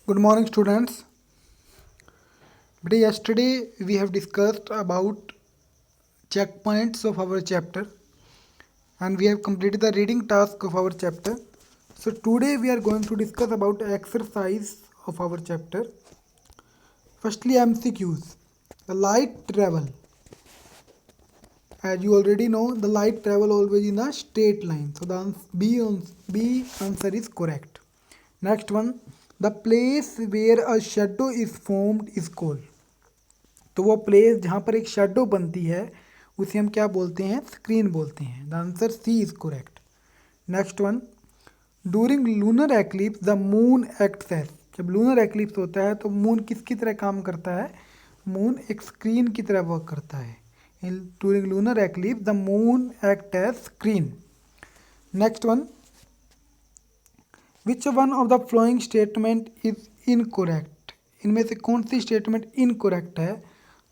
Good morning, students. Yesterday we have discussed about checkpoints of our chapter and we have completed the reading task of our chapter. So today we are going to discuss about exercise of our chapter. Firstly, MCQs. The light travel. As you already know, the light travel always in a straight line. So the B answer is correct. Next one, the place where a shadow is formed is called. तो वो place जहाँ पर एक shadow बनती है उसे हम क्या बोलते हैं? स्क्रीन बोलते हैं. The answer C is correct. Next one, during lunar eclipse the moon acts as. जब लूनर एक्लिप्स होता है तो मून किसकी तरह काम करता है? मून एक स्क्रीन की तरह वर्क करता है. During lunar eclipse the moon act as screen. Next one, which one of the following statement is incorrect. इनमें से कौन सी स्टेटमेंट इनकोरेक्ट है?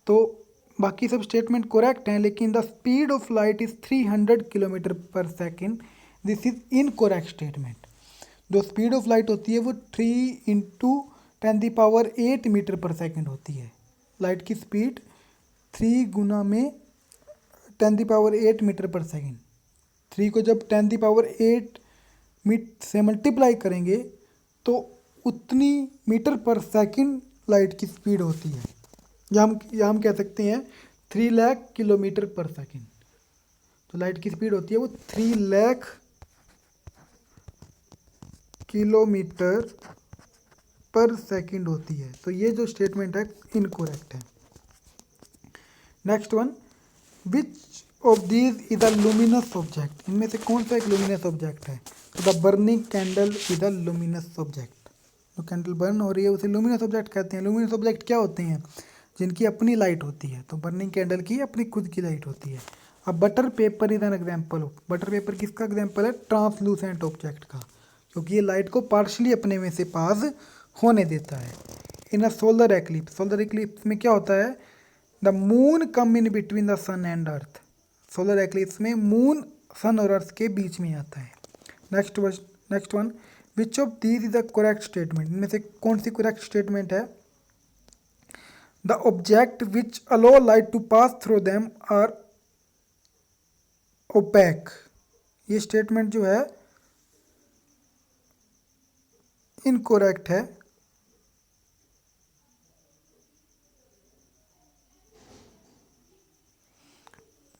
तो बाकी सब स्टेटमेंट करेक्ट हैं, लेकिन the speed of light is 300 kilometre per second. This is incorrect statement. जो स्पीड ऑफ लाइट होती है वो 3 इंटू 10⁸ मीटर पर सेकेंड होती है. लाइट की स्पीड 3 गुना में 10⁸ मीटर पर सेकेंड. 3 को जब 10⁸ से मल्टीप्लाई करेंगे तो उतनी मीटर पर सेकेंड लाइट की स्पीड होती है. या हम कह सकते हैं 3 लाख किलोमीटर पर सेकेंड. तो लाइट की स्पीड होती है वो 3 लाख किलोमीटर पर सेकेंड होती है. तो ये जो स्टेटमेंट है इनकोरेक्ट है. Next one, which of these is a luminous object. इनमें से कौन सा एक लुमिनस ऑब्जेक्ट है? तो the burning candle is a luminous object. जो कैंडल बर्न हो रही है उसे लुमिनस ऑब्जेक्ट कहते हैं. लुमिनस ऑब्जेक्ट क्या होते हैं? जिनकी अपनी लाइट होती है. तो बर्निंग कैंडल की अपनी खुद की लाइट होती है. अब butter paper is an example of. Butter paper किसका एग्जाम्पल है? ट्रांसलूसेंट ऑब्जेक्ट का, क्योंकि ये लाइट को पार्शली अपने में से पास होने देता है. In a solar eclipse. Solar eclipse में क्या होता है? The moon come in between the sun and earth. Solar eclipse में मून सन और अर्थ के बीच में आता है. Next one, which of these is a correct statement. इनमें से कौन सी करेक्ट स्टेटमेंट है? The object which allow light to pass through them are opaque. ये स्टेटमेंट जो है इनकोरेक्ट है.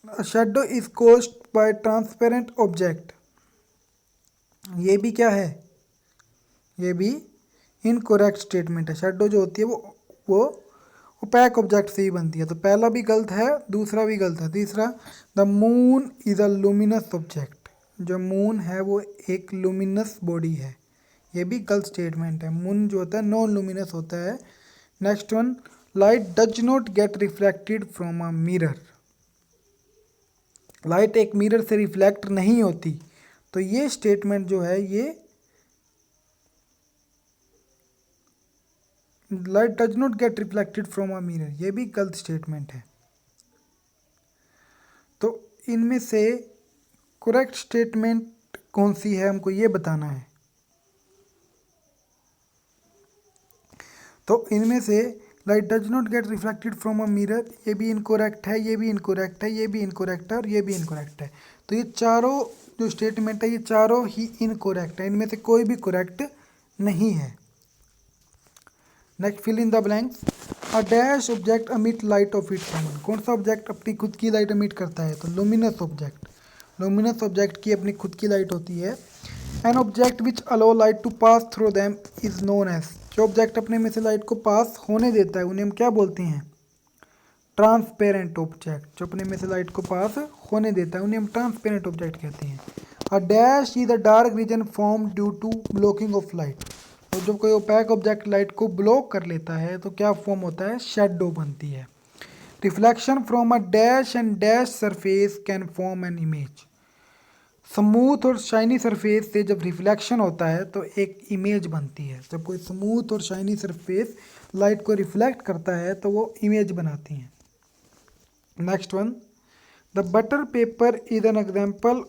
A shadow is caused by transparent object. ये भी क्या है? ये भी इनकोरेक्ट स्टेटमेंट है. शेडो जो होती है वो ओपैक ऑब्जेक्ट से ही बनती है. तो पहला भी गलत है, दूसरा भी गलत है. तीसरा, the moon is a luminous object. जो मून है वो एक लुमिनस बॉडी है. ये भी गलत स्टेटमेंट है. मून जो होता है नॉन लुमिनस होता है. Next one, light does not gate reflected from a mirror. Light एक मिरर से रिफ्लेक्ट नहीं होती. तो ये स्टेटमेंट जो है ये light does not gate reflected from a mirror, ये भी गलत स्टेटमेंट है. तो इनमें से करेक्ट स्टेटमेंट कौन सी है हमको ये बताना है. तो इनमें से light does not gate reflected from a mirror ये भी इनकोरेक्ट है, ये भी इनकोरेक्ट है, ये भी इनकोरेक्ट है और ये भी इनकोरेक्ट है. तो ये चारों जो स्टेटमेंट है ये चारों ही इनकोरेक्ट है. इनमें से कोई भी करेक्ट नहीं है. Next, fill in the blanks. A dash object emit light of its own. कौन सा ऑब्जेक्ट अपनी खुद की लाइट अमिट करता है? तो लुमिनस ऑब्जेक्ट. लुमिनस ऑब्जेक्ट की अपनी खुद की लाइट होती है. An object which allow light to pass through them is known as. जो ऑब्जेक्ट अपने में से लाइट को पास होने देता है उन्हें हम क्या बोलते हैं? Transparent object. जो अपने में से लाइट को पास होने देता है उन्हें हम ट्रांसपेरेंट ऑब्जेक्ट कहते हैं. A dash is a dark region form due to blocking of light. और जब कोई ओपैक ऑब्जेक्ट लाइट को ब्लॉक कर लेता है तो क्या फॉर्म होता है? शेडो बनती है. Reflection from a dash and dash surface can form an image. Smooth और शाइनी सरफेस से जब रिफ्लेक्शन होता है तो एक इमेज बनती है. जब कोई स्मूथ और शाइनी सरफेस लाइट को रिफ्लेक्ट करता है तो वो इमेज बनाती हैं. Next one, the butter paper is an example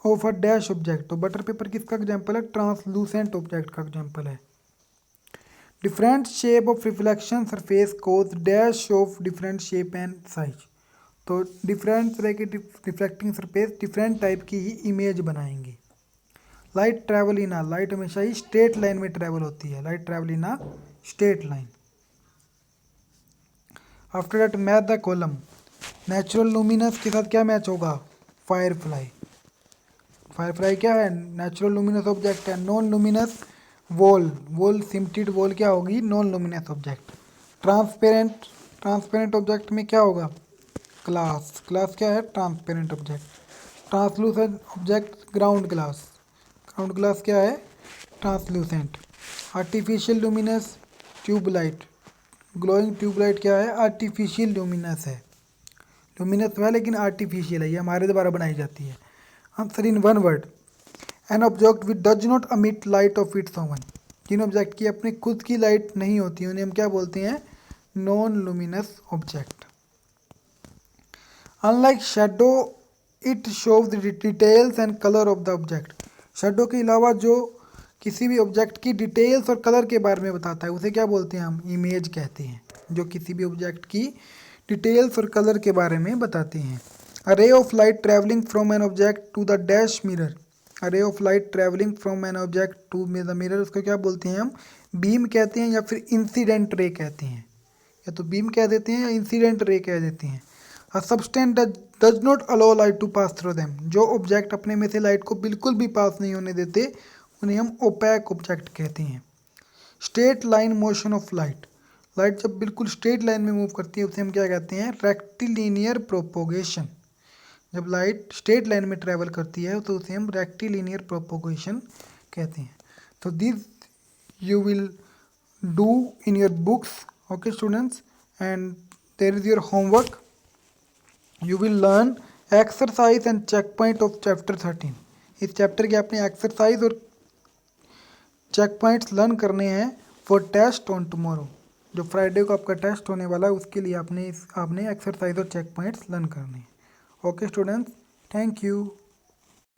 of a dash object. तो बटर पेपर किसका एग्जाम्पल है? ट्रांसलूसेंट ऑब्जेक्ट का एग्जाम्पल है. Different shape of reflection surface cause dash of different shape and size. तो different तरह के reflecting surface different type की ही इमेज बनाएंगे। Light travel in uh, light हमेशा ही स्ट्रेट लाइन में ट्रैवल होती है, light travel in a straight line. After that match the column. Natural luminous के साथ क्या मैच होगा? फायरफ्लाई। फायरफ्लाई क्या है? नेचुरल लुमिनस ऑब्जेक्ट है। Non luminous wall, wall cemented wall क्या होगी? Non luminous object. Transparent, transparent object में क्या होगा? ग्लास, ग्लास क्या है? Transparent object. Translucent object, ground glass, ground glass क्या है? Translucent. Artificial luminous tube light, glowing tube light क्या है? आर्टिफिशियल लुमिनस है। लुमिनस है लेकिन आर्टिफिशियल है, ये हमारे द्वारा बनाई जाती है। Answer in one word, an object which does not emit light of its own. जिन ऑब्जेक्ट की अपनी खुद की लाइट नहीं होती उन्हें हम क्या बोलते हैं? Non luminous object. Unlike shadow it shove the details and colour of the object. Shadow के अलावा जो किसी भी ऑब्जेक्ट की डिटेल्स और कलर के बारे में बताता है उसे क्या बोलते हैं? हम इमेज कहते हैं। जो किसी भी ऑब्जेक्ट की डिटेल्स और कलर के बारे में बताते हैं। A ray of light travelling from an object to the dash mirror. A ray of light travelling from an object to the mirror, उसको क्या बोलते हैं हम? बीम कहते हैं या फिर इंसिडेंट रे कहते हैं। या तो बीम कह देते हैं या इंसिडेंट रे कह देते हैं। A substance does not allow light to pass through them. जो ऑब्जेक्ट अपने में से लाइट को बिल्कुल भी पास नहीं होने देते उन्हें हम ओपैक ऑब्जेक्ट कहते हैं। Straight line motion of light, light जब बिल्कुल स्ट्रेट लाइन में मूव करती है उसे हम क्या कहते हैं? Rectilinear propagation. जब लाइट स्ट्रेट लाइन में ट्रैवल करती है तो उसे हम रेक्टिलिनियर प्रोपोगेशन कहते हैं। तो this you will do in your books, okay students, and there is your homework. You will learn exercise and checkpoint of chapter 13. इस चैप्टर के आपने एक्सरसाइज और चेक पॉइंट्स लर्न करने हैं फॉर टेस्ट ऑन टुमारो। जो Friday को आपका test होने वाला है उसके लिए आपने एक्सरसाइज और चेक पॉइंट्स लर्न करने हैं। Okay students, thank you.